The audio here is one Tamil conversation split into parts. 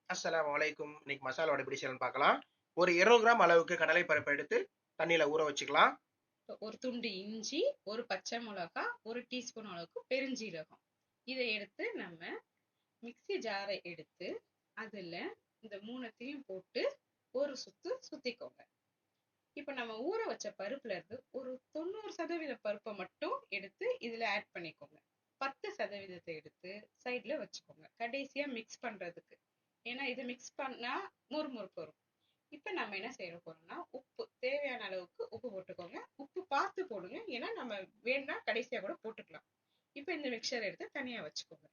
அஸ்ஸலாமு அலைக்கும். இன்னைக்கு மசாலா வடை எப்படி செய்யலாம்னு பார்க்கலாம். ஒரு 200 கிராம் அளவுக்கு கடலை பருப்பை எடுத்து தண்ணியில ஊற வச்சுக்கலாம். ஒரு துண்டு இஞ்சி, ஒரு பச்சை மிளகாய், ஒரு டீஸ்பூன் அளவுக்கு பெருஞ்சீரகம். இதை எடுத்து நம்ம மிக்ஸி ஜாரை எடுத்து அதுல இந்த மூணுத்தையும் போட்டு ஒரு சுத்து சுத்திக்கோங்க. இப்ப நம்ம ஊற வச்ச பருப்புல இருந்து ஒரு 90% பருப்பை மட்டும் எடுத்து இதுல ஆட் பண்ணிக்கோங்க. 10% எடுத்து சைட்ல வச்சுக்கோங்க, கடைசியா மிக்ஸ் பண்றதுக்கு. ஏன்னா இது மிக்ஸ் பண்ணா முறுமுறுப்பு வரும். இப்ப நம்ம என்ன செய்ய போறோம்னா, உப்பு தேவையான அளவுக்கு உப்பு போட்டுக்கோங்க. உப்பு பார்த்து போடுங்க, ஏன்னா நம்ம வேணும்னா கடைசியா கூட போட்டுக்கலாம். இப்ப இந்த மிக்சர் எடுத்து தனியா வச்சுக்கோங்க.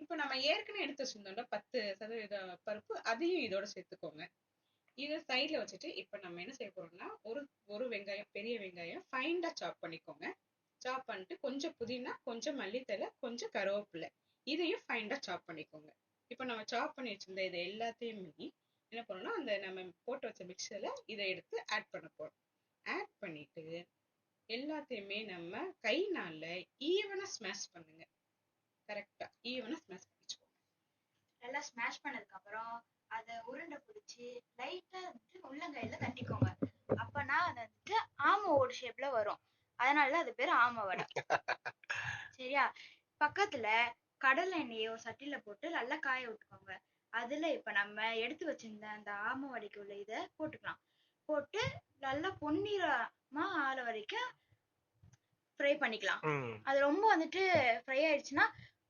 இப்ப நம்ம ஏற்கனவே எடுத்து வச்சிருந்தோம்ல 10% பருப்பு, அதையும் இதோட சேர்த்துக்கோங்க. இதை சைட்ல வச்சுட்டு இப்ப நம்ம என்ன செய்ய போறோம்னா, ஒரு ஒரு வெங்காயம், பெரிய வெங்காயம் ஃபைண்டா சாப் பண்ணிக்கோங்க. சாப் பண்ணிட்டு கொஞ்சம் புதினா, கொஞ்சம் மல்லித்தலை, கொஞ்சம் கருவேப்பிலை, இதையும் ஃபைண்டா சாப் பண்ணிக்கோங்க. இப்ப நம்ம சாப் பண்ணி வச்சிருந்த இது எல்லாத்தையுமே என்ன பண்ணணும்னா, அந்த நம்ம போட்டு வச்ச மிக்சர்ல இதை எடுத்து ஆட் பண்ண போறோம். ஆட் பண்ணிட்டு எல்லாத்தையுமே நம்ம கைனால ஈவனா ஸ்மாஷ் பண்ணுங்க. கரெக்டா ஈவனா ஸ்மாஷ் பண்ணிச்சுக்கோங்க. நல்லா ஸ்மாஷ் பண்ணதுக்கு அப்புறம் அதை உருண்டை பிடிச்சி லைட்டா வந்துட்டு உள்ளங்கையில தட்டிக்கோங்க. அப்பனா அது வந்துட்டு ஆமை ஓடு ஷேப்ல வரும். அதனால அது பேர் ஆமை வடை. சரியா? பக்கத்துல கடலை எண்ணெயை ஒரு சட்டியில போட்டு நல்லா காய விட்டுக்கோங்க. அதுல இப்ப நம்ம எடுத்து வச்சிருந்த அந்த ஆமை வடைக்கு உள்ள இதை போட்டுக்கலாம். போட்டு நல்லா பொன்னிறமா ஆற வரைக்கும் ஃப்ரை பண்ணிக்கலாம். ம். அது ரொம்ப வந்துட்டு ஃப்ரை ஆயிடுச்சுன்னா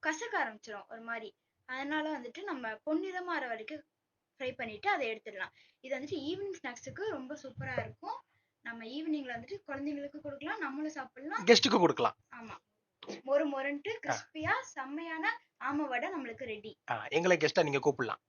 கசக்க ஆரம்பிச்சிடும் ஒரு மாதிரி. அதனால வந்துட்டு நம்ம பொன்னிறமா ஆற வரைக்கும் ஃப்ரை பண்ணிட்டு அதை எடுத்துடலாம். இது வந்துட்டு ஈவினிங் ஸ்நாக்ஸுக்கு ரொம்ப சூப்பரா இருக்கும். நம்ம ஈவினிங்ல வந்துட்டு குழந்தைங்களுக்கு கொடுக்கலாம், நம்மளும் சாப்பிடலாம். கெஸ்ட்டுக்கு கொடுக்கலாம். ஆமா, மொறு மொறுன்ட்டு கிறிஸ்பியா செம்மையான ஆமை வடை நம்மளுக்கு ரெடி. எங்களை கெஸ்ட்டா நீங்க கூப்பிடலாம்.